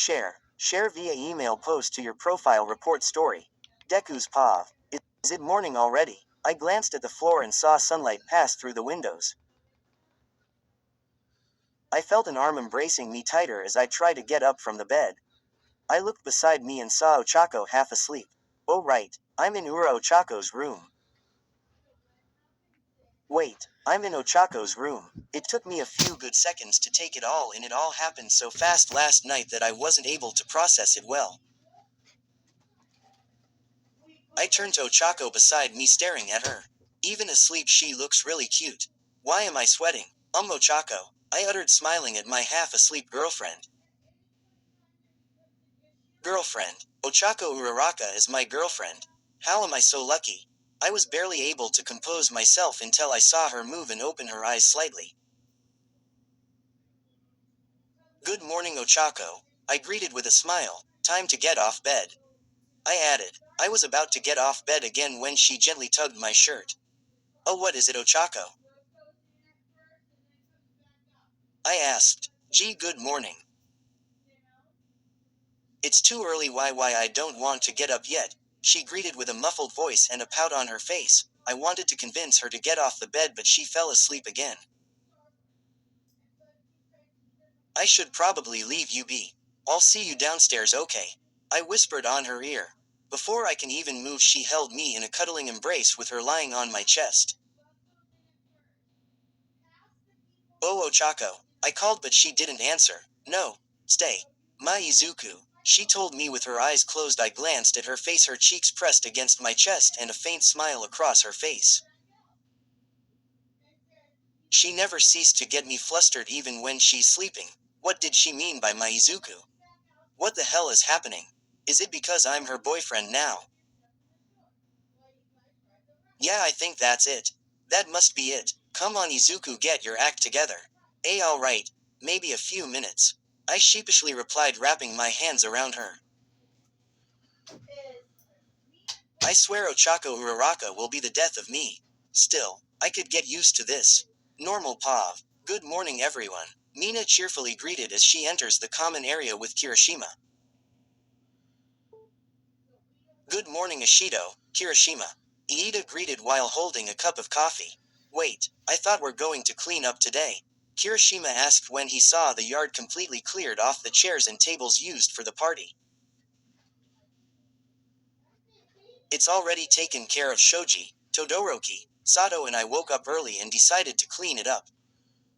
Share. Share via email post to your profile report story. Deku's Pav. Is it morning already? I glanced at the floor and saw sunlight pass through the windows. I felt an arm embracing me tighter as I tried to get up from the bed. I looked beside me and saw Ochako half asleep. Oh right, I'm in Ochako's room. Wait, I'm in Ochako's room. It took me a few good seconds to take it all in. It all happened so fast last night that I wasn't able to process it well. I turned to Ochako beside me staring at her. Even asleep she looks really cute. Why am I sweating? Ochako, I uttered smiling at my half-asleep girlfriend. Girlfriend. Ochako Uraraka is my girlfriend. How am I so lucky? I was barely able to compose myself until I saw her move and open her eyes slightly. Good morning, Ochako, I greeted with a smile. Time to get off bed. I added. I was about to get off bed again when she gently tugged my shirt. Oh, what is it, Ochako? I asked. Gee, good morning. It's too early. Why I don't want to get up yet, she greeted with a muffled voice and a pout on her face. I wanted to convince her to get off the bed, but she fell asleep again. I should probably leave you be. I'll see you downstairs, okay? I whispered on her ear. Before I can even move, she held me in a cuddling embrace with her lying on my chest. Oh, Ochako, I called but she didn't answer. No, stay. Ma Izuku, she told me with her eyes closed. I glanced at her face, her cheeks pressed against my chest and a faint smile across her face. She never ceased to get me flustered even when she's sleeping. What did she mean by Ma Izuku? What the hell is happening? Is it because I'm her boyfriend now? Yeah, I think that's it. That must be it. Come on, Izuku, get your act together. Alright, maybe a few minutes. I sheepishly replied, wrapping my hands around her. I swear Ochako Uraraka will be the death of me. Still, I could get used to this. Normal Pav. Good morning, everyone. Mina cheerfully greeted as she enters the common area with Kirishima. Good morning, Ishido, Kirishima. Iida greeted while holding a cup of coffee. Wait, I thought we're going to clean up today. Kirishima asked when he saw the yard completely cleared off the chairs and tables used for the party. It's already taken care of. Shoji, Todoroki, Sato and I woke up early and decided to clean it up.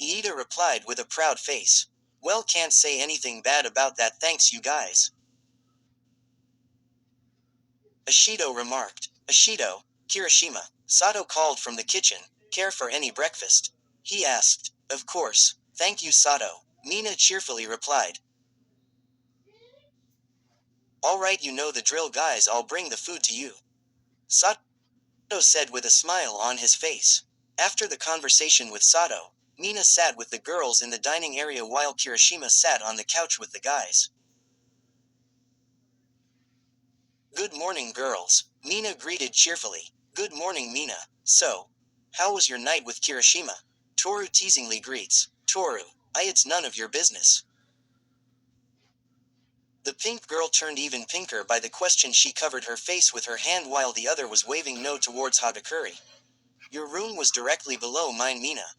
Iida replied with a proud face. Well, can't say anything bad about that, thanks you guys. Ishido remarked. Ishido, Kirishima, Sato called from the kitchen. Care for any breakfast? He asked. Of course, thank you, Sato, Mina cheerfully replied. Alright, you know the drill, guys, I'll bring the food to you, Sato said with a smile on his face. After the conversation with Sato, Mina sat with the girls in the dining area while Kirishima sat on the couch with the guys. Good morning, girls, Mina greeted cheerfully. Good morning, Mina. So, how was your night with Kirishima? Toru teasingly greets. Toru, it's none of your business. The pink girl turned even pinker by the question. She covered her face with her hand while the other was waving no towards Hagakuri. Your room was directly below mine, Mina.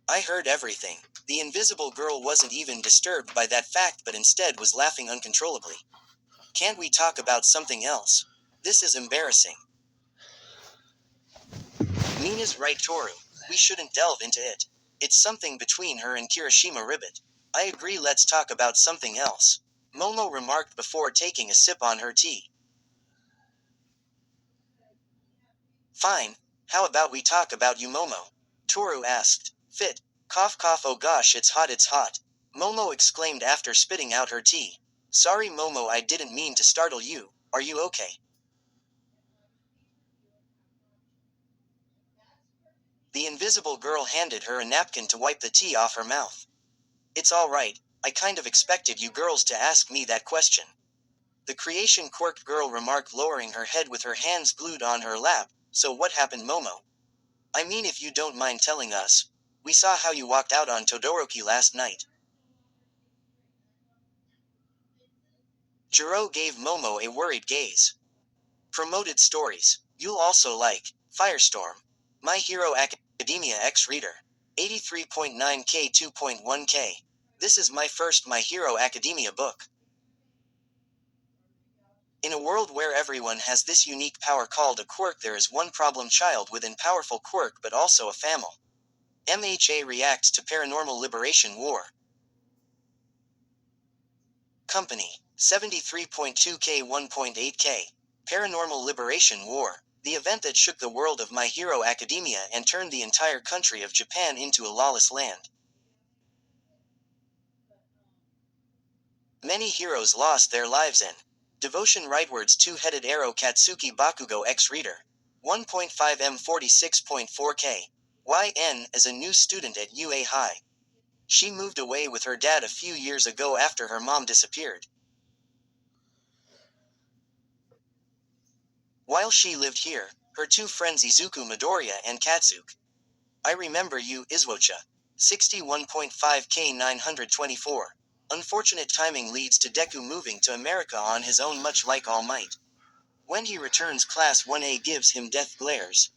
I heard everything. The invisible girl wasn't even disturbed by that fact but instead was laughing uncontrollably. Can't we talk about something else? This is embarrassing. Mina's right, Toru. We shouldn't delve into it. It's something between her and Kirishima Ribbit. I agree, let's talk about something else, Momo remarked before taking a sip on her tea. Fine. How about we talk about you, Momo? Toru asked. Fit. Cough cough, oh gosh, it's hot. Momo exclaimed after spitting out her tea. Sorry, Momo, I didn't mean to startle you. Are you okay? The invisible girl handed her a napkin to wipe the tea off her mouth. It's alright, I kind of expected you girls to ask me that question, the creation quirked girl remarked, lowering her head with her hands glued on her lap. So what happened, Momo? I mean, if you don't mind telling us. We saw how you walked out on Todoroki last night. Jiro gave Momo a worried gaze. Promoted stories. You'll also like Firestorm. My Hero Academia X Reader. 83.9K 2.1K. This is my first My Hero Academia book. In a world where everyone has this unique power called a quirk, there is one problem child within powerful quirk but also a famil. MHA reacts to Paranormal Liberation War. Company. 73.2K 1.8K. Paranormal Liberation War. The event that shook the world of My Hero Academia and turned the entire country of Japan into a lawless land. Many heroes lost their lives in Devotion Rightward's Two-Headed Arrow Katsuki Bakugo X Reader. 1.5M 46.4K. YN as a new student at UA High. She moved away with her dad a few years ago after her mom disappeared. While she lived here, her two friends Izuku Midoriya and Katsuki. I remember you, izuocha. 61.5K 924. Unfortunate timing leads to Deku moving to America on his own, much like All Might. When he returns, Class 1A gives him death glares.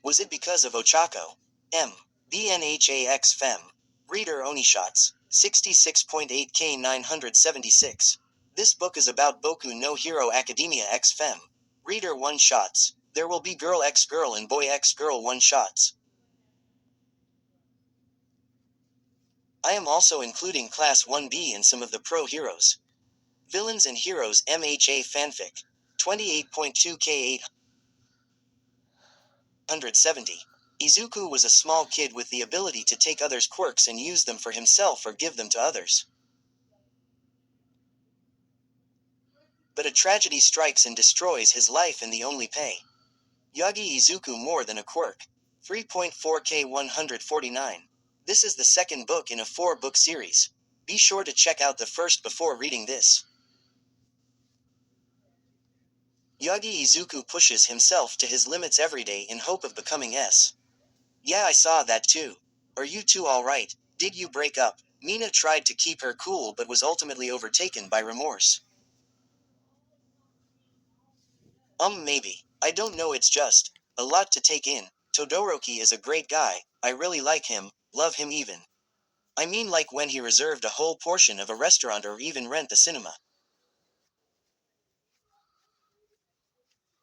Was it because of Ochako? M. BNHAX Fem. Reader Onishots. 66.8K 976. This book is about Boku no Hero Academia X Fem. Reader one shots. There will be Girl X Girl and Boy X Girl one shots. I am also including Class 1B and some of the pro heroes. Villains and Heroes MHA Fanfic. 28.2K 870. Izuku was a small kid with the ability to take others' quirks and use them for himself or give them to others. But a tragedy strikes and destroys his life, and the only pay. Yagi Izuku more than a quirk. 3.4K 149. This is the second book in a 4-book series. Be sure to check out the first before reading this. Yagi Izuku pushes himself to his limits every day in hope of becoming S. Yeah, I saw that too. Are you two alright? Did you break up? Mina tried to keep her cool but was ultimately overtaken by remorse. Maybe. I don't know, it's just a lot to take in. Todoroki is a great guy. I really like him, love him even. I mean, like when he reserved a whole portion of a restaurant or even rent a cinema.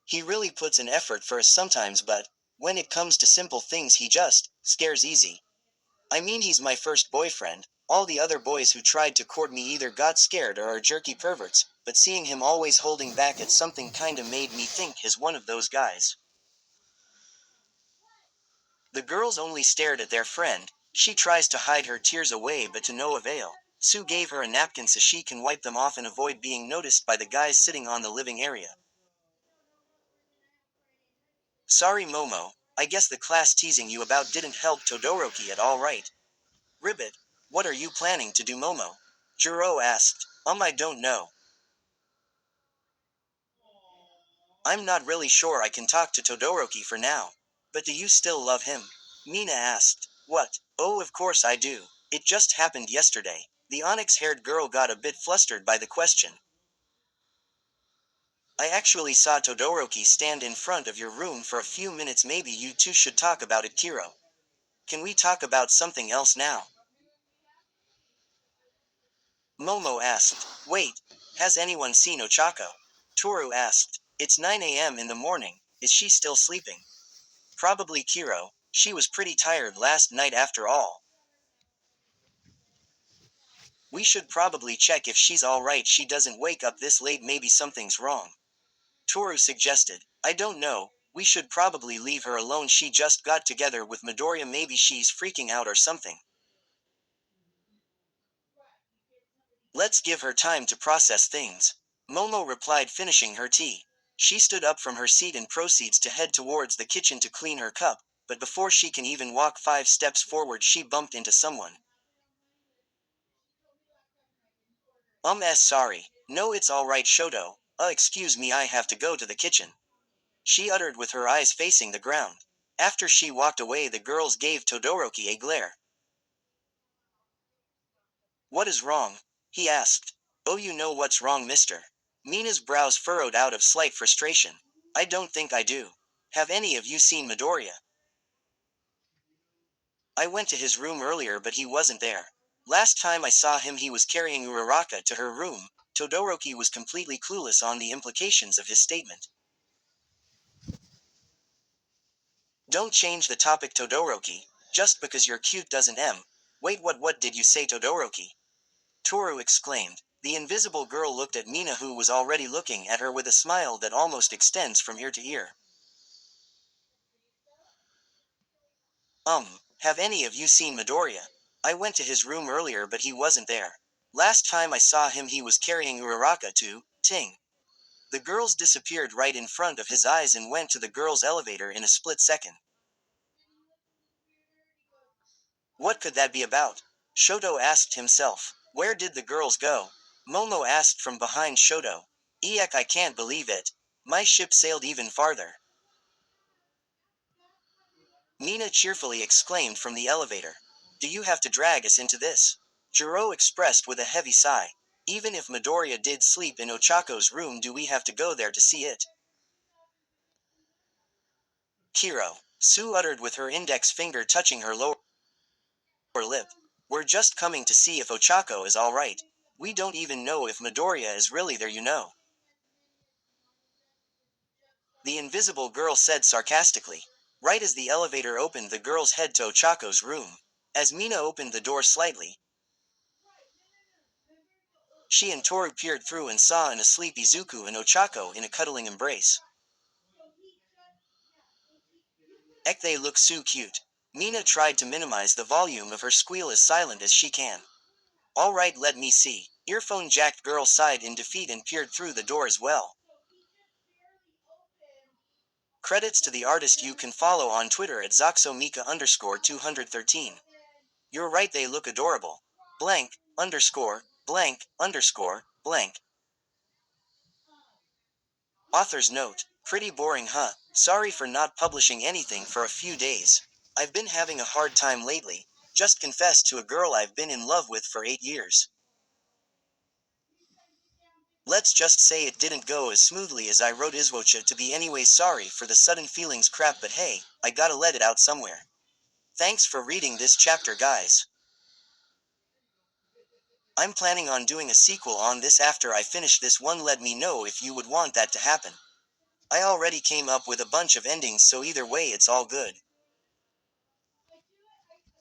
He really puts an effort for us sometimes, but when it comes to simple things he just scares easy. I mean, he's my first boyfriend. All the other boys who tried to court me either got scared or are jerky perverts, but seeing him always holding back at something kinda made me think he's one of those guys. The girls only stared at their friend. She tries to hide her tears away but to no avail. Sue gave her a napkin so she can wipe them off and avoid being noticed by the guys sitting on the living area. Sorry Momo, I guess the class teasing you about didn't help Todoroki at all, right? Ribbit, what are you planning to do, Momo? Jiro asked. I don't know. I'm not really sure I can talk to Todoroki for now. But do you still love him? Mina asked. What? Oh, of course I do. It just happened yesterday. The onyx-haired girl got a bit flustered by the question. I actually saw Todoroki stand in front of your room for a few minutes. Maybe you two should talk about it, Kiro. Can we talk about something else now? Momo asked. Wait, has anyone seen Ochako? Toru asked. It's 9 a.m. in the morning. Is she still sleeping? Probably, Kiro. She was pretty tired last night after all. We should probably check if she's alright. She doesn't wake up this late. Maybe something's wrong. Toru suggested. I don't know. We should probably leave her alone. She just got together with Midoriya. Maybe she's freaking out or something. Let's give her time to process things. Momo replied, finishing her tea. She stood up from her seat and proceeds to head towards the kitchen to clean her cup, but before she can even walk 5 steps forward, she bumped into someone. Sorry. No, it's alright, Shoto. Excuse me, I have to go to the kitchen. She uttered with her eyes facing the ground. After she walked away, the girls gave Todoroki a glare. What is wrong? He asked. Oh, you know what's wrong, mister. Mina's brows furrowed out of slight frustration. I don't think I do. Have any of you seen Midoriya? I went to his room earlier but he wasn't there. Last time I saw him he was carrying Uraraka to her room. Todoroki was completely clueless on the implications of his statement. Don't change the topic, Todoroki. Just because you're cute doesn't Wait, what did you say, Todoroki? Toru exclaimed. The invisible girl looked at Mina, who was already looking at her with a smile that almost extends from ear to ear. Have any of you seen Midoriya? I went to his room earlier but he wasn't there. Last time I saw him he was carrying Uraraka to Ting. The girls disappeared right in front of his eyes and went to the girls' elevator in a split second. What could that be about? Shoto asked himself. Where did the girls go? Momo asked from behind Shoto. Eek, I can't believe it. My ship sailed even farther. Mina cheerfully exclaimed from the elevator. Do you have to drag us into this? Jiro expressed with a heavy sigh. Even if Midoriya did sleep in Ochako's room, do we have to go there to see it? Kiro. Sue uttered with her index finger touching her lower lip. We're just coming to see if Ochako is alright. We don't even know if Midoriya is really there, you know. The invisible girl said sarcastically. Right as the elevator opened, the girls head to Ochako's room. As Mina opened the door slightly, she and Toru peered through and saw an asleep Izuku and Ochako in a cuddling embrace. Ek, they look so cute. Mina tried to minimize the volume of her squeal as silent as she can. Alright, let me see. Earphone jacked girl sighed in defeat and peered through the door as well. Credits to the artist. You can follow on Twitter at ZoxoMika_213. You're right, they look adorable. Blank, underscore, blank, underscore, blank. Author's note. Pretty boring, huh? Sorry for not publishing anything for a few days. I've been having a hard time lately. Just confessed to a girl I've been in love with for 8 years. Let's just say it didn't go as smoothly as I wrote izuocha to be. Anyway, sorry for the sudden feelings crap, but hey, I gotta let it out somewhere. Thanks for reading this chapter, guys. I'm planning on doing a sequel on this after I finish this one. Let me know if you would want that to happen. I already came up with a bunch of endings, so either way it's all good.